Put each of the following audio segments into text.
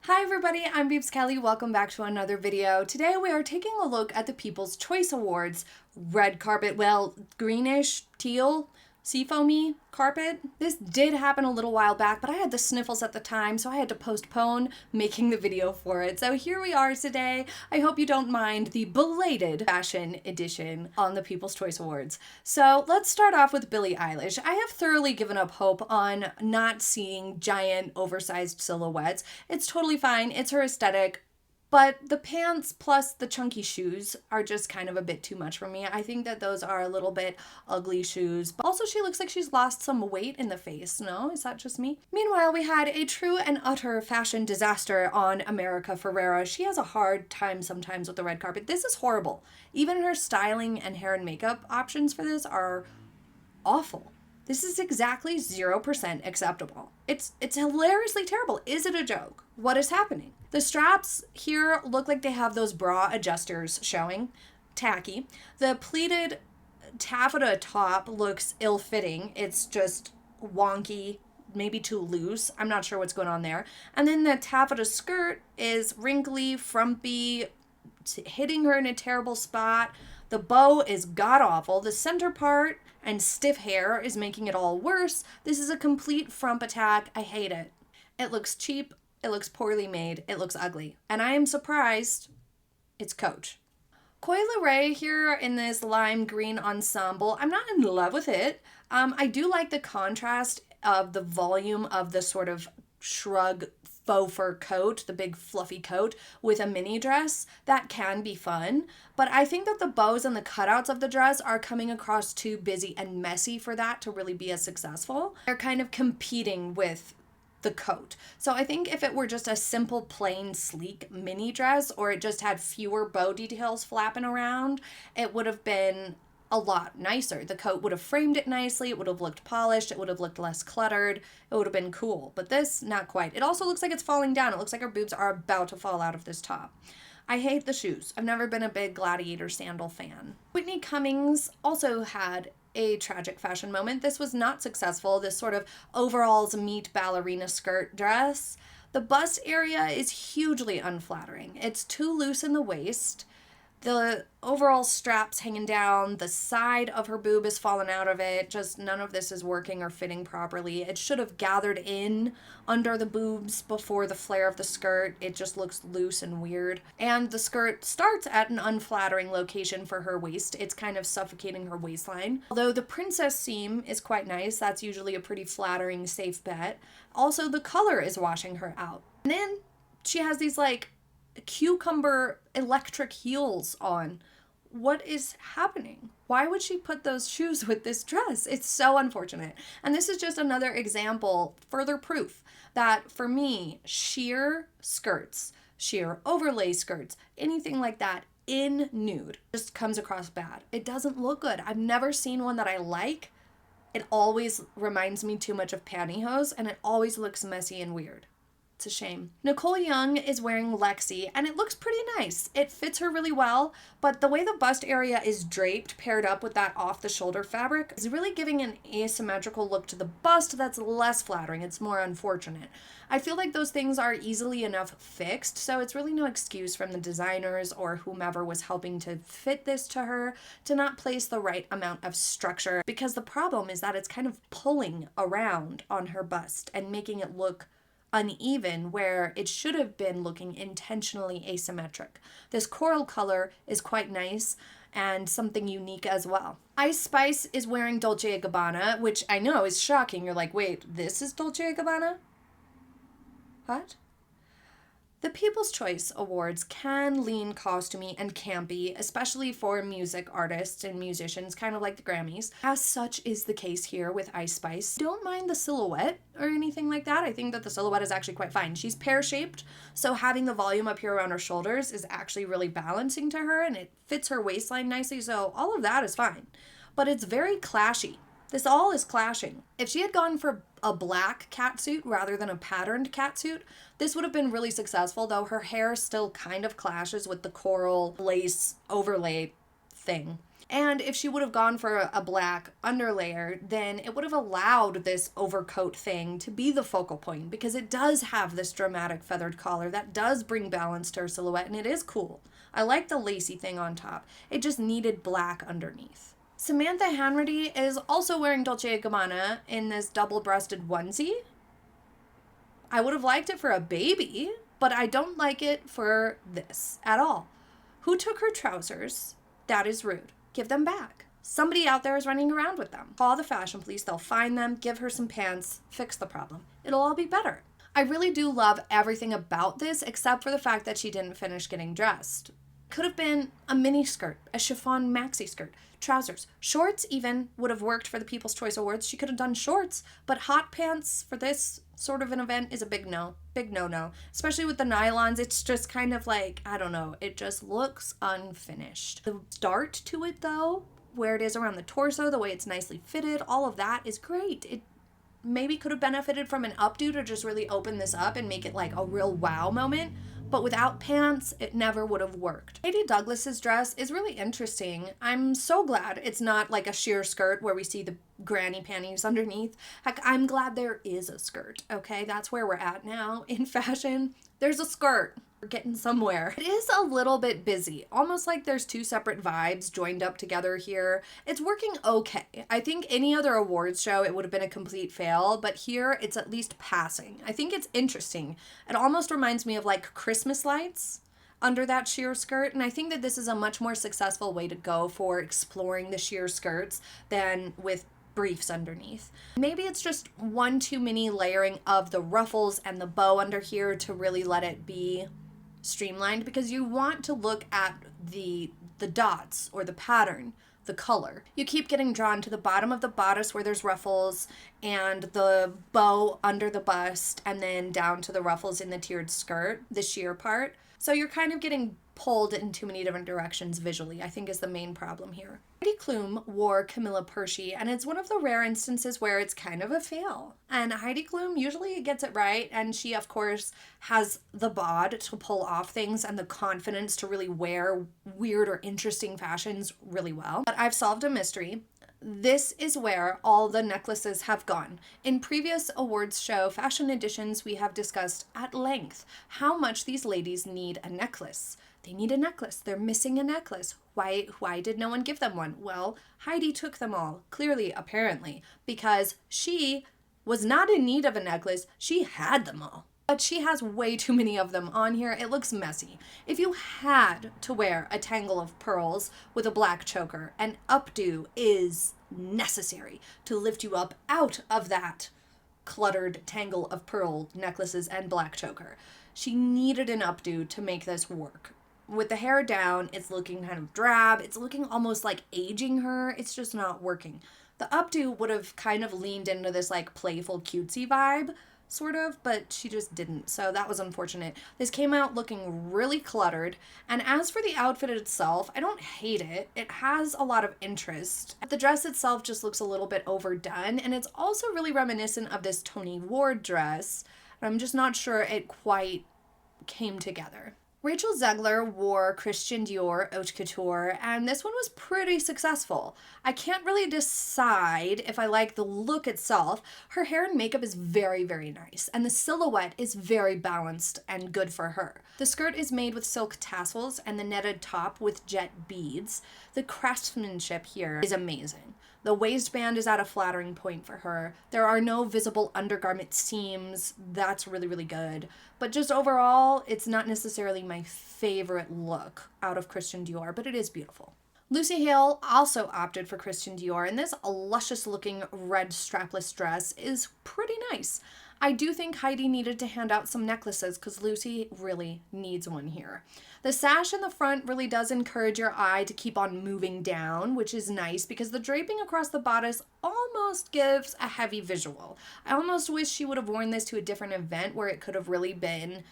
Hi everybody, I'm Beebs Kelley. Welcome back to another video. Today we are taking a look at the People's Choice Awards red carpet, well, greenish, teal, seafoamy carpet. This did happen a little while back, but I had the sniffles at the time, so I had to postpone making the video for it. So here we are today. I hope you don't mind the belated fashion edition on the People's Choice Awards. So let's start off with Billie Eilish. I have thoroughly given up hope on not seeing giant, oversized silhouettes. It's totally fine. It's her aesthetic. But the pants plus the chunky shoes are just kind of a bit too much for me. I think that those are a little bit ugly shoes. But also she looks like she's lost some weight in the face. No? Is that just me? Meanwhile, we had a true and utter fashion disaster on America Ferrera. She has a hard time sometimes with the red carpet. This is horrible. Even her styling and hair and makeup options for this are awful. This is exactly 0% acceptable. It's hilariously terrible. Is it a joke? What is happening? The straps here look like they have those bra adjusters showing. Tacky. The pleated taffeta top looks ill-fitting. It's just wonky, maybe too loose. I'm not sure what's going on there. And then the taffeta skirt is wrinkly, frumpy, hitting her in a terrible spot. The bow is god-awful. The center part and stiff hair is making it all worse. This is a complete frump attack. I hate it. It looks cheap. It looks poorly made. It looks ugly. And I am surprised it's Coach. Coi Leray here in this lime green ensemble. I'm not in love with it. I do like the contrast of the volume of the sort of shrug faux fur coat, the big fluffy coat, with a mini dress. That can be fun, but I think that the bows and the cutouts of the dress are coming across too busy and messy for that to really be as successful. They're kind of competing with the coat. So I think if it were just a simple, plain, sleek mini dress, or it just had fewer bow details flapping around, it would have been a lot nicer. The coat would have framed it nicely. It would have looked polished. It would have looked less cluttered. It would have been cool. But this, not quite. It also looks like it's falling down. It looks like her boobs are about to fall out of this top. I hate the shoes. I've never been a big gladiator sandal fan. Whitney Cummings also had a tragic fashion moment. This was not successful. This sort of overalls meet ballerina skirt dress. The bust area is hugely unflattering. It's too loose in the waist. The overall strap's hanging down, the side of her boob is falling out of it, just none of this is working or fitting properly. It should have gathered in under the boobs before the flare of the skirt. It just looks loose and weird. And the skirt starts at an unflattering location for her waist. It's kind of suffocating her waistline. Although the princess seam is quite nice, that's usually a pretty flattering, safe bet. Also, the color is washing her out. And then she has these like cucumber electric heels on. What is happening? Why would she put those shoes with this dress? It's so unfortunate. And this is just another example, further proof that for me, sheer skirts, sheer overlay skirts, anything like that in nude just comes across bad. It doesn't look good. I've never seen one that I like. It always reminds me too much of pantyhose, and it always looks messy and weird. It's a shame. Nicole Young is wearing Lexi, and it looks pretty nice. It fits her really well, but the way the bust area is draped, paired up with that off-the-shoulder fabric, is really giving an asymmetrical look to the bust that's less flattering. It's more unfortunate. I feel like those things are easily enough fixed, so it's really no excuse from the designers or whomever was helping to fit this to her to not place the right amount of structure, because the problem is that it's kind of pulling around on her bust and making it look uneven where it should have been looking intentionally asymmetric. This coral color is quite nice and something unique as well. Ice Spice is wearing Dolce & Gabbana, which I know is shocking. You're like, wait, this is Dolce & Gabbana? What? The People's Choice Awards can lean costumey and campy, especially for music artists and musicians, kind of like the Grammys. As such is the case here with Ice Spice. Don't mind the silhouette or anything like that. I think that the silhouette is actually quite fine. She's pear-shaped, so having the volume up here around her shoulders is actually really balancing to her, and it fits her waistline nicely, so all of that is fine. But it's very clashy. This all is clashing. If she had gone for a black catsuit rather than a patterned catsuit, this would have been really successful, though her hair still kind of clashes with the coral lace overlay thing. And if she would have gone for a black underlayer, then it would have allowed this overcoat thing to be the focal point, because it does have this dramatic feathered collar that does bring balance to her silhouette, and it is cool. I like the lacy thing on top. It just needed black underneath. Samantha Hanratty is also wearing Dolce & Gabbana in this double-breasted onesie. I would have liked it for a baby, but I don't like it for this at all. Who took her trousers? That is rude. Give them back. Somebody out there is running around with them. Call the fashion police. They'll find them, give her some pants, fix the problem. It'll all be better. I really do love everything about this, except for the fact that she didn't finish getting dressed. Could have been a mini skirt, a chiffon maxi skirt, trousers, shorts even would have worked for the People's Choice Awards. She could have done shorts, but hot pants for this sort of an event is a big no, especially with the nylons. It's just kind of like, I don't know, it just looks unfinished. The start to it though, where it is around the torso, the way it's nicely fitted, all of that is great. It maybe could have benefited from an updo to just really open this up and make it like a real wow moment, but without pants, it never would have worked. Katie Douglas's dress is really interesting. I'm so glad it's not like a sheer skirt where we see the granny panties underneath. Heck, I'm glad there is a skirt, okay? That's where we're at now in fashion. There's a skirt. We're getting somewhere. It is a little bit busy, almost like there's two separate vibes joined up together here. It's working okay. I think any other awards show, it would have been a complete fail, but here it's at least passing. I think it's interesting. It almost reminds me of like Christmas lights under that sheer skirt, and I think that this is a much more successful way to go for exploring the sheer skirts than with briefs underneath. Maybe it's just one too many layering of the ruffles and the bow under here to really let it be streamlined, because you want to look at the dots or the pattern, the color. You keep getting drawn to the bottom of the bodice where there's ruffles and the bow under the bust, and then down to the ruffles in the tiered skirt, the sheer part. So you're kind of getting pulled in too many different directions visually, I think is the main problem here. Heidi Klum wore Camilla Pershey, and it's one of the rare instances where it's kind of a fail. And Heidi Klum usually gets it right, and she, of course, has the bod to pull off things and the confidence to really wear weird or interesting fashions really well. But I've solved a mystery. This is where all the necklaces have gone. In previous awards show fashion editions, we have discussed at length how much these ladies need a necklace. They need a necklace. They're missing a necklace. Why did no one give them one? Well, Heidi took them all, clearly, apparently, because she was not in need of a necklace. She had them all. But she has way too many of them on here. It looks messy. If you had to wear a tangle of pearls with a black choker, an updo is necessary to lift you up out of that cluttered tangle of pearl necklaces and black choker. She needed an updo to make this work. With the hair down, it's looking kind of drab. It's looking almost like aging her. It's just not working. The updo would have kind of leaned into this like playful cutesy vibe, sort of, but she just didn't, so that was unfortunate. This came out looking really cluttered, and as for the outfit itself, I don't hate it. It has a lot of interest. The dress itself just looks a little bit overdone, and it's also really reminiscent of this Toni Ward dress. I'm just not sure it quite came together. Rachel Zegler wore Christian Dior Haute Couture, and this one was pretty successful. I can't really decide if I like the look itself. Her hair and makeup is very, very nice, and the silhouette is very balanced and good for her. The skirt is made with silk tassels and the netted top with jet beads. The craftsmanship here is amazing. The waistband is at a flattering point for her. There are no visible undergarment seams. That's really, really good. But just overall, it's not necessarily my favorite look out of Christian Dior, but it is beautiful. Lucy Hale also opted for Christian Dior, and this luscious looking red strapless dress is pretty nice. I do think Heidi needed to hand out some necklaces because Lucy really needs one here. The sash in the front really does encourage your eye to keep on moving down, which is nice because the draping across the bodice almost gives a heavy visual. I almost wish she would have worn this to a different event where it could have really been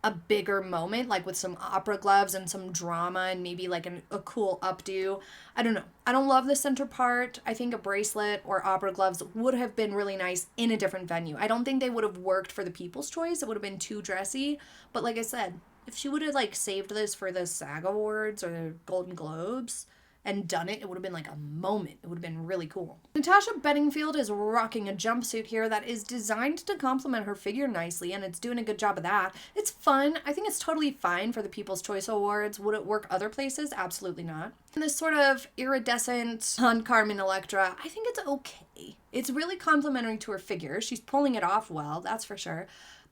a bigger moment, like with some opera gloves and some drama and maybe like a cool updo. I don't know. I don't love the center part. I think a bracelet or opera gloves would have been really nice in a different venue. I don't think they would have worked for the People's Choice. It would have been too dressy. But like I said, if she would have like saved this for the SAG Awards or the Golden Globes, and done it, it would have been like a moment. It would have been really cool. Natasha Bedingfield is rocking a jumpsuit here that is designed to complement her figure nicely, and it's doing a good job of that. It's fun. I think it's totally fine for the People's Choice Awards. Would it work other places? Absolutely not. And this sort of iridescent on Carmen Electra, I think it's okay. It's really complimentary to her figure. She's pulling it off well, that's for sure.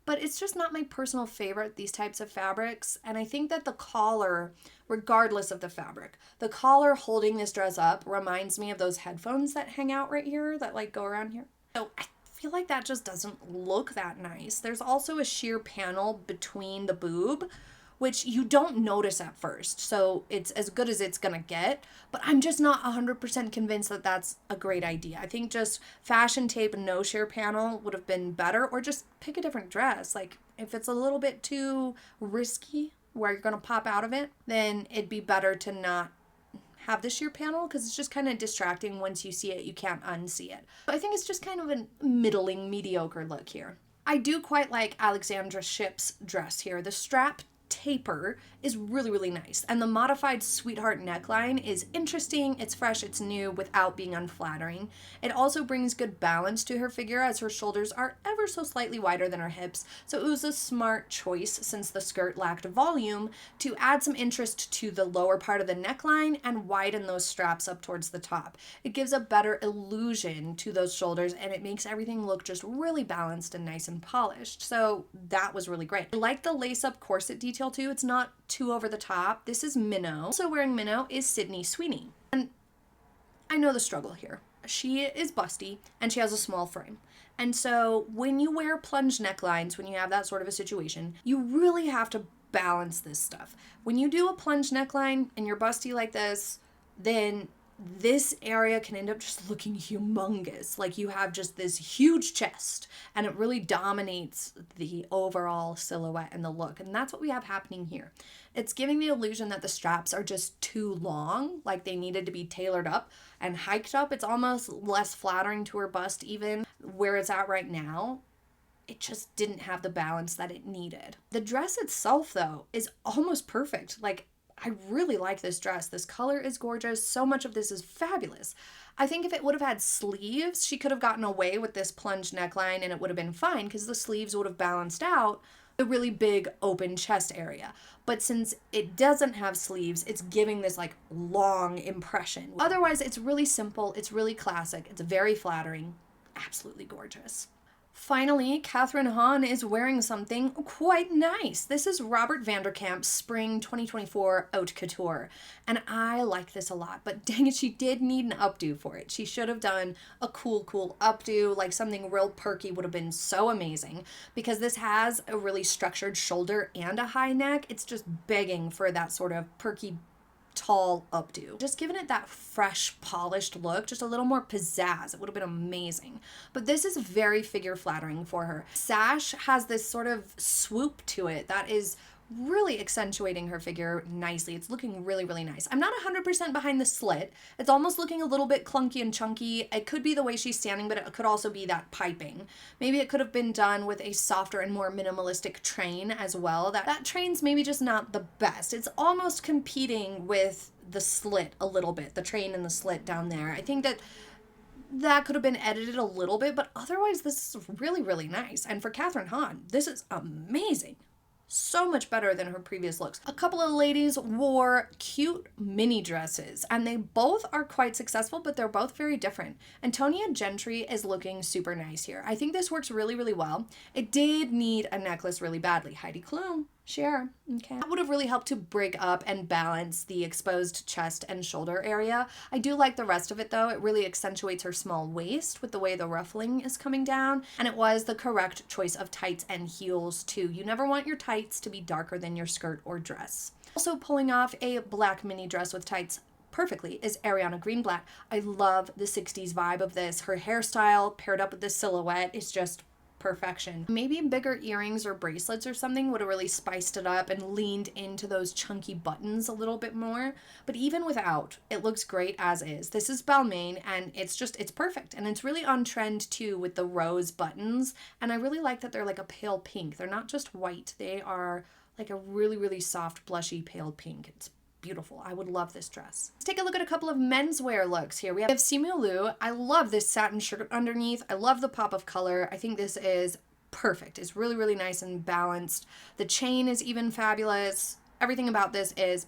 But it's just not my personal favorite, these types of fabrics. And I think that the collar, regardless of the fabric, the collar holding this dress up reminds me of those headphones that hang out right here that like go around here. So I feel like that just doesn't look that nice. There's also a sheer panel between the boob, which you don't notice at first. So it's as good as it's gonna get, but I'm just not 100% convinced that that's a great idea. I think just fashion tape no sheer panel would have been better, or just pick a different dress. Like if it's a little bit too risky where you're gonna pop out of it, then it'd be better to not have the sheer panel, because it's just kind of distracting. Once you see it, you can't unsee it. But I think it's just kind of a middling, mediocre look here. I do quite like Alexandra Shipp's dress here. The strap taper is really, really nice. And the modified sweetheart neckline is interesting, it's fresh, it's new, without being unflattering. It also brings good balance to her figure, as her shoulders are ever so slightly wider than her hips. So it was a smart choice, since the skirt lacked volume, to add some interest to the lower part of the neckline and widen those straps up towards the top. It gives a better illusion to those shoulders, and it makes everything look just really balanced and nice and polished. So that was really great. I like the lace-up corset detail too. It's not too over the top. This is Minnow. Also wearing Minnow is Sydney Sweeney. And I know the struggle here. She is busty and she has a small frame. And so when you wear plunge necklines, when you have that sort of a situation, you really have to balance this stuff. When you do a plunge neckline and you're busty like this, then this area can end up just looking humongous. Like you have just this huge chest, and it really dominates the overall silhouette and the look. And that's what we have happening here. It's giving the illusion that the straps are just too long, like they needed to be tailored up and hiked up. It's almost less flattering to her bust, even where it's at right now. It just didn't have the balance that it needed. The dress itself, though, is almost perfect. Like, I really like this dress. This color is gorgeous. So much of this is fabulous. I think if it would have had sleeves, she could have gotten away with this plunge neckline and it would have been fine, because the sleeves would have balanced out the really big open chest area. But since it doesn't have sleeves, it's giving this like long impression. Otherwise, it's really simple. It's really classic. It's very flattering. Absolutely gorgeous. Finally, Katherine Han is wearing something quite nice. This is Robert Vanderkamp's Spring 2024 Haute Couture, and I like this a lot, but dang it, she did need an updo for it. She should have done a cool updo, like something real perky would have been so amazing, because this has a really structured shoulder and a high neck. It's just begging for that sort of perky tall updo. Just giving it that fresh, polished look, just a little more pizzazz. It would have been amazing. But this is very figure flattering for her. Sash has this sort of swoop to it that is really accentuating her figure nicely. It's looking really, really nice. I'm not 100% behind the slit. It's almost looking a little bit clunky and chunky. It could be the way she's standing, but it could also be that piping. Maybe it could have been done with a softer and more minimalistic train as well. That train's maybe just not the best. It's almost competing with the slit a little bit, the train and the slit down there. I think that could have been edited a little bit, but otherwise this is really, really nice. And for Katherine Han, this is amazing. So much better than her previous looks. A couple of ladies wore cute mini dresses, and they both are quite successful, but they're both very different. Antonia Gentry is looking super nice here. I think this works really, really well. It did need a necklace really badly. Heidi Klum, share, okay. That would have really helped to break up and balance the exposed chest and shoulder area. I do like the rest of it though. It really accentuates her small waist with the way the ruffling is coming down, and it was the correct choice of tights and heels too. You never want your tights to be darker than your skirt or dress. Also pulling off a black mini dress with tights perfectly is Ariana Greenblatt. I love the 60s vibe of this. Her hairstyle paired up with this silhouette is just perfection. Maybe bigger earrings or bracelets or something would have really spiced it up and leaned into those chunky buttons a little bit more. But even without, it looks great as is. This is Balmain, and it's perfect. And it's really on trend too with the rose buttons. And I really like that they're like a pale pink. They're not just white. They are like a really, really soft, blushy, pale pink. It's beautiful. I would love this dress. Let's take a look at a couple of menswear looks here. We have Simu Liu. I love this satin shirt underneath. I love the pop of color. I think this is perfect. It's really, really nice and balanced. The chain is even fabulous. Everything about this is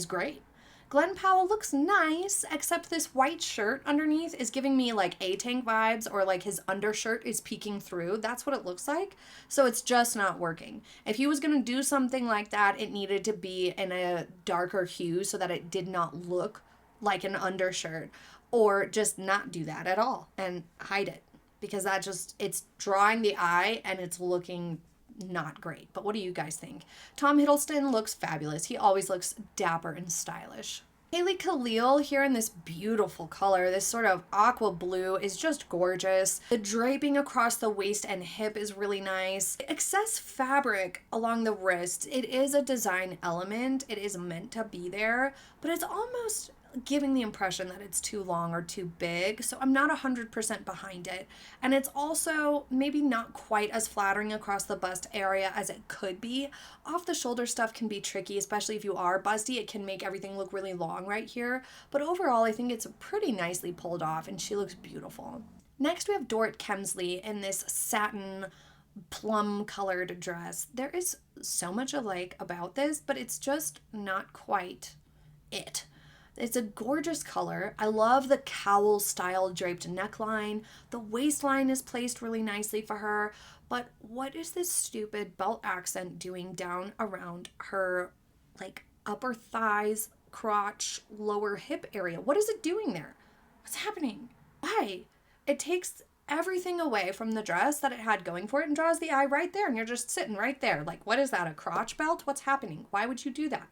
great. Glenn Powell looks nice, except this white shirt underneath is giving me like A-Tank vibes, or like his undershirt is peeking through. That's what it looks like. So it's just not working. If he was going to do something like that, it needed to be in a darker hue so that it did not look like an undershirt, or just not do that at all and hide it, because that just, it's drawing the eye and it's looking not great. But what do you guys think? Tom Hiddleston looks fabulous. He always looks dapper and stylish. Hayley Khil here in this beautiful color, this sort of aqua blue, is just gorgeous. The draping across the waist and hip is really nice. Excess fabric along the wrist, it is a design element. It is meant to be there, but it's almost giving the impression that it's too long or too big, so I'm not 100% behind it. And it's also maybe not quite as flattering across the bust area as it could be. Off the shoulder stuff can be tricky, especially if you are busty. It can make everything look really long right here, but overall I think it's pretty nicely pulled off and she looks beautiful. Next we have Dort Kemper in this satin plum colored dress. There is so much alike about this, but it's just not quite it. It's a gorgeous color. I love the cowl style draped neckline. The waistline is placed really nicely for her. But what is this stupid belt accent doing down around her like upper thighs, crotch, lower hip area? What is it doing there? What's happening? Why? It takes everything away from the dress that it had going for it and draws the eye right there, and you're just sitting right there. Like, what is that, a crotch belt? What's happening? Why would you do that?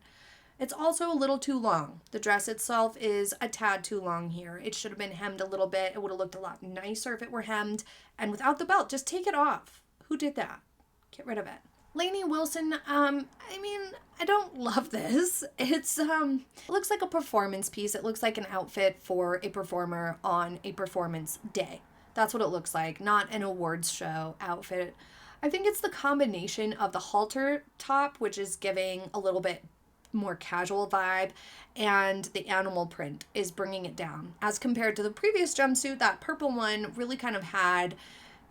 It's also a little too long. The dress itself is a tad too long here. It should have been hemmed a little bit. It would have looked a lot nicer if it were hemmed. And without the belt, just take it off. Who did that? Get rid of it. Lany Wilson, I don't love this. It looks like a performance piece. It looks like an outfit for a performer on a performance day. That's what it looks like, not an awards show outfit. I think it's the combination of the halter top, which is giving a little bit more casual vibe, and the animal print is bringing it down. As compared to the previous jumpsuit, that purple one really kind of had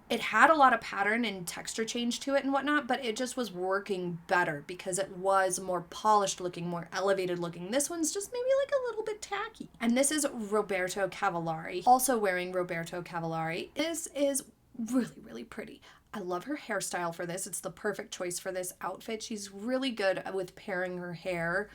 a lot of pattern and texture change to it and whatnot, but it just was working better because it was more polished looking, more elevated looking. This one's just maybe like a little bit tacky. And this is Roberto Cavalli, also wearing Roberto Cavalli. This is really, really pretty. I love her hairstyle for this. It's the perfect choice for this outfit. She's really good with pairing her hair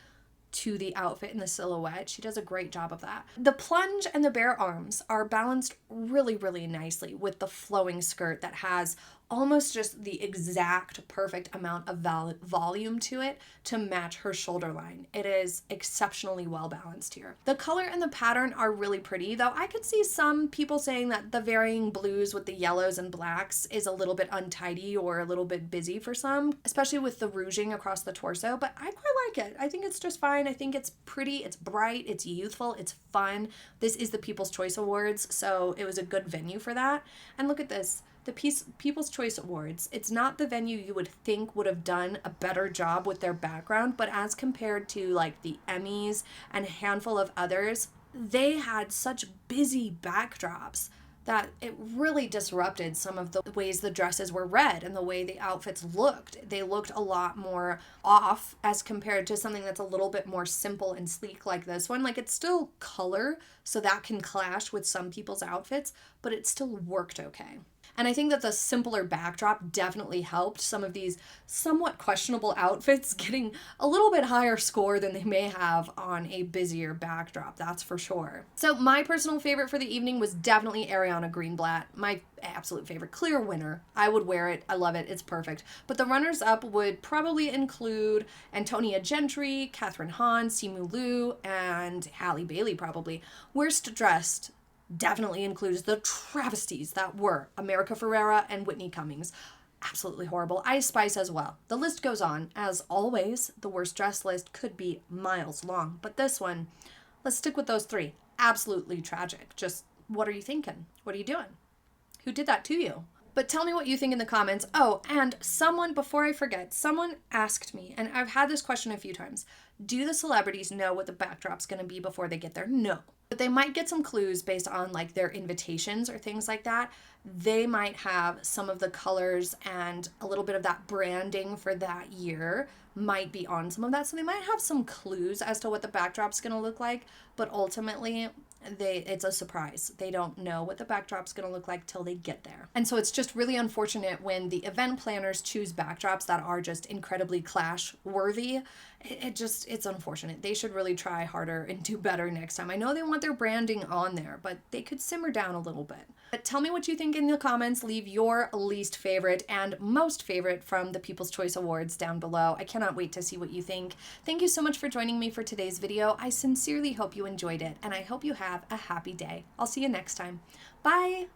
to the outfit and the silhouette. She does a great job of that. The plunge and the bare arms are balanced really, really nicely with the flowing skirt that has almost just the exact perfect amount of volume to it to match her shoulder line. It is exceptionally well balanced here. The color and the pattern are really pretty, though I could see some people saying that the varying blues with the yellows and blacks is a little bit untidy or a little bit busy for some, especially with the rouging across the torso, but I quite like it. I think it's just fine. I think it's pretty, it's bright, it's youthful, it's fun. This is the People's Choice Awards, so it was a good venue for that. And look at this. The People's Choice Awards, it's not the venue you would think would have done a better job with their background, but as compared to like the Emmys and a handful of others, they had such busy backdrops that it really disrupted some of the ways the dresses were read and the way the outfits looked. They looked a lot more off as compared to something that's a little bit more simple and sleek like this one. Like, it's still color, so that can clash with some people's outfits, but it still worked okay. And I think that the simpler backdrop definitely helped some of these somewhat questionable outfits getting a little bit higher score than they may have on a busier backdrop, that's for sure. So my personal favorite for the evening was definitely Ariana Greenblatt, my absolute favorite, clear winner. I would wear it, I love it, it's perfect. But the runners-up would probably include Antonia Gentry, Katherine Han, Simu Liu, and Halle Bailey probably. Worst dressed definitely includes the travesties that were America Ferrera and Whitney Cummings. Absolutely horrible. Ice Spice as well. The list goes on. As always, the worst dress list could be miles long, but this one, let's stick with those three. Absolutely tragic. Just, what are you thinking? What are you doing? Who did that to you? But tell me what you think in the comments. Oh, and someone, before I forget, someone asked me, and I've had this question a few times, do the celebrities know what the backdrop's going to be before they get there? No. But they might get some clues based on like their invitations or things like that. They might have some of the colors and a little bit of that branding for that year might be on some of that. So they might have some clues as to what the backdrop's going to look like, but ultimately it's a surprise. They don't know what the backdrop's going to look like till they get there. And so it's just really unfortunate when the event planners choose backdrops that are just incredibly clash worthy. It's unfortunate. They should really try harder and do better next time. I know they want their branding on there, but they could simmer down a little bit. But tell me what you think in the comments. Leave your least favorite and most favorite from the People's Choice Awards down below. I cannot wait to see what you think. Thank you so much for joining me for today's video. I sincerely hope you enjoyed it, and I hope you have a happy day. I'll see you next time. Bye!